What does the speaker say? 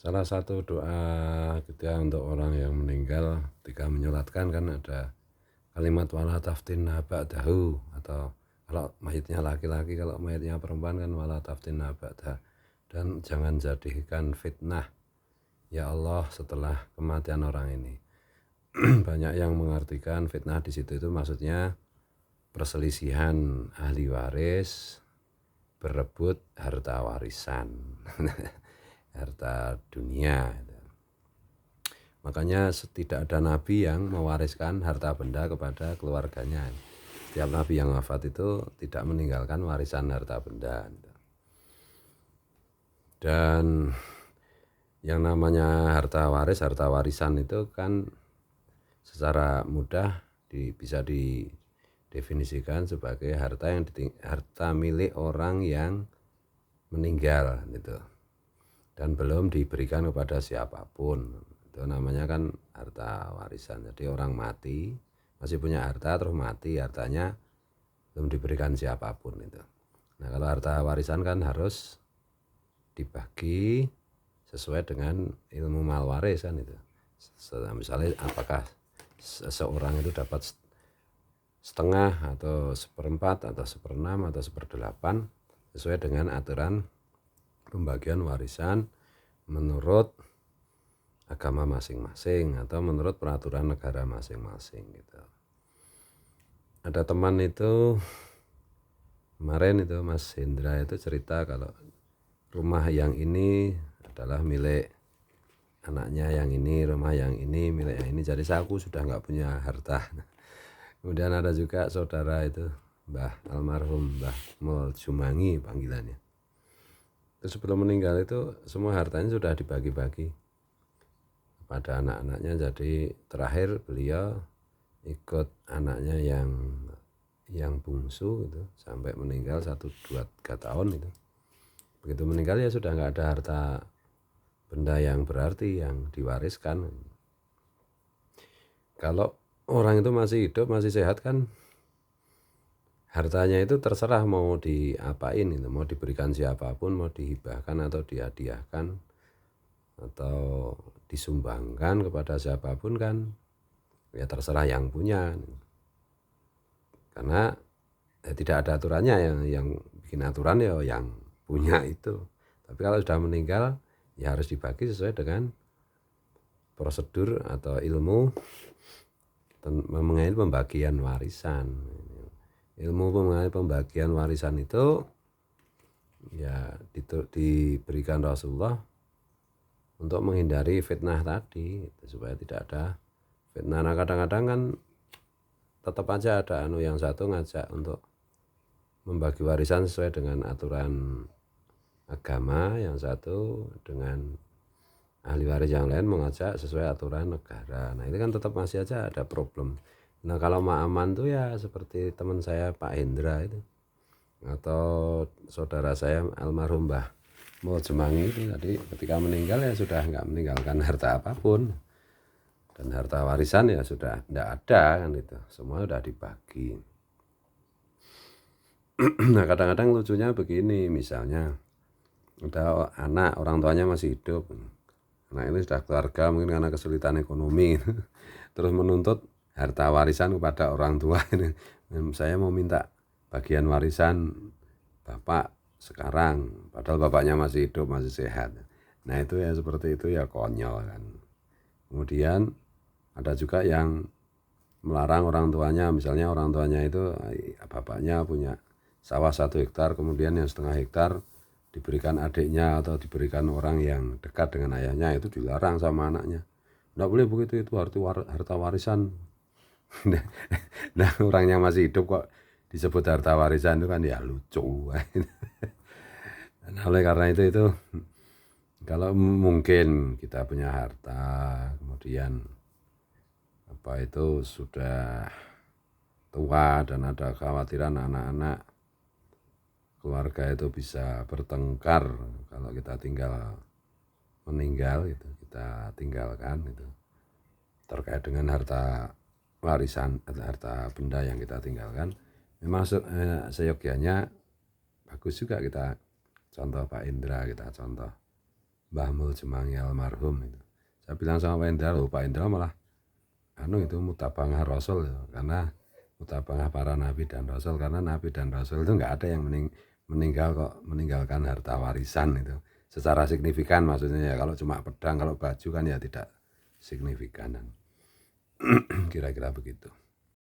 Salah satu doa kita untuk orang yang meninggal ketika menyolatkan kan ada kalimat wala taftinna ba'dahu, atau kalau mayitnya laki-laki, kalau mayitnya perempuan kan wala taftinna ba'dah, dan jangan jadikan fitnah ya Allah setelah kematian orang ini. Banyak yang mengartikan fitnah di situ itu maksudnya perselisihan ahli waris berebut harta warisan, harta dunia. Makanya tidak ada nabi yang mewariskan harta benda kepada keluarganya. Setiap nabi yang wafat itu tidak meninggalkan warisan harta benda. Dan yang namanya harta warisan itu kan secara mudah bisa didefinisikan sebagai harta milik orang yang meninggal gitu, dan belum diberikan kepada siapapun. Itu namanya kan harta warisan. Jadi orang mati masih punya harta, terus mati, hartanya belum diberikan siapapun itu. Nah, kalau harta warisan kan harus dibagi sesuai dengan ilmu malwaris kan itu. Misalnya apakah seseorang itu dapat setengah atau seperempat atau seperenam atau seperdelapan sesuai dengan aturan pembagian warisan menurut agama masing-masing atau menurut peraturan negara masing-masing gitu. Ada teman itu kemarin itu Mas Hendra itu cerita kalau rumah yang ini adalah milik anaknya yang ini, rumah yang ini milik yang ini, jadi aku sudah nggak punya harta. Kemudian ada juga saudara itu Mbah almarhum Mbah Mul Jumangi panggilannya. Terus sebelum meninggal itu semua hartanya sudah dibagi-bagi pada anak-anaknya. Jadi terakhir beliau ikut anaknya yang bungsu gitu sampai meninggal 1, 2, 3 tahun itu. Begitu meninggal ya sudah nggak ada harta benda yang berarti yang diwariskan. Kalau orang itu masih hidup, masih sehat kan hartanya itu terserah mau diapain gitu, mau diberikan siapapun, mau dihibahkan atau dihadiahkan atau disumbangkan kepada siapapun kan ya terserah yang punya. Karena tidak ada aturannya, yang bikin aturan ya yang punya itu. Tapi kalau sudah meninggal ya harus dibagi sesuai dengan prosedur atau ilmu mengenai pembagian warisan. Ilmu mengenai pembagian warisan itu ya diberikan Rasulullah untuk menghindari fitnah tadi, supaya tidak ada fitnah. Nah, kadang-kadang kan tetap aja ada yang satu ngajak untuk membagi warisan sesuai dengan aturan agama, yang satu dengan ahli waris yang lain mengajak sesuai aturan negara. Nah, ini kan tetap masih aja ada problem. Nah, kalau aman tuh ya seperti teman saya Pak Hendra itu, atau saudara saya almarhum Mbah Mul Jumangi itu tadi, ketika meninggal ya sudah nggak meninggalkan harta apapun, dan harta warisan ya sudah tidak ada kan itu, semua sudah dibagi. Nah, kadang-kadang lucunya begini, misalnya ada anak, orang tuanya masih hidup, anak ini sudah keluarga mungkin karena kesulitan ekonomi terus menuntut harta warisan kepada orang tua. Saya mau minta bagian warisan bapak sekarang, padahal bapaknya masih hidup, masih sehat. Nah, itu ya seperti itu ya konyol kan. Kemudian ada juga yang melarang orang tuanya, misalnya orang tuanya itu bapaknya punya sawah 1 hektar, kemudian yang 1/2 hektar diberikan adiknya atau diberikan orang yang dekat dengan ayahnya, itu dilarang sama anaknya. Nggak boleh begitu, itu harta warisan. Nah, orangnya masih hidup kok disebut harta warisan, itu kan ya lucu. Nah, oleh karena itu kalau mungkin kita punya harta, kemudian itu sudah tua dan ada khawatiran anak-anak keluarga itu bisa bertengkar kalau kita meninggal gitu, kita tinggalkan itu terkait dengan harta warisan atau harta benda yang kita tinggalkan. Memang seyogyanya bagus juga kita contoh Pak Indra, kita contoh Mbah Mul Jemangi almarhum itu. Saya bilang sama Pak Indra, loh Pak Indra malah itu mutabangah Rasul ya. Karena mutabangah para nabi dan rasul, karena nabi dan rasul itu nggak ada yang meninggalkan harta warisan itu secara signifikan, maksudnya ya. Kalau cuma pedang, kalau baju kan ya tidak signifikan. Kira-kira begitu.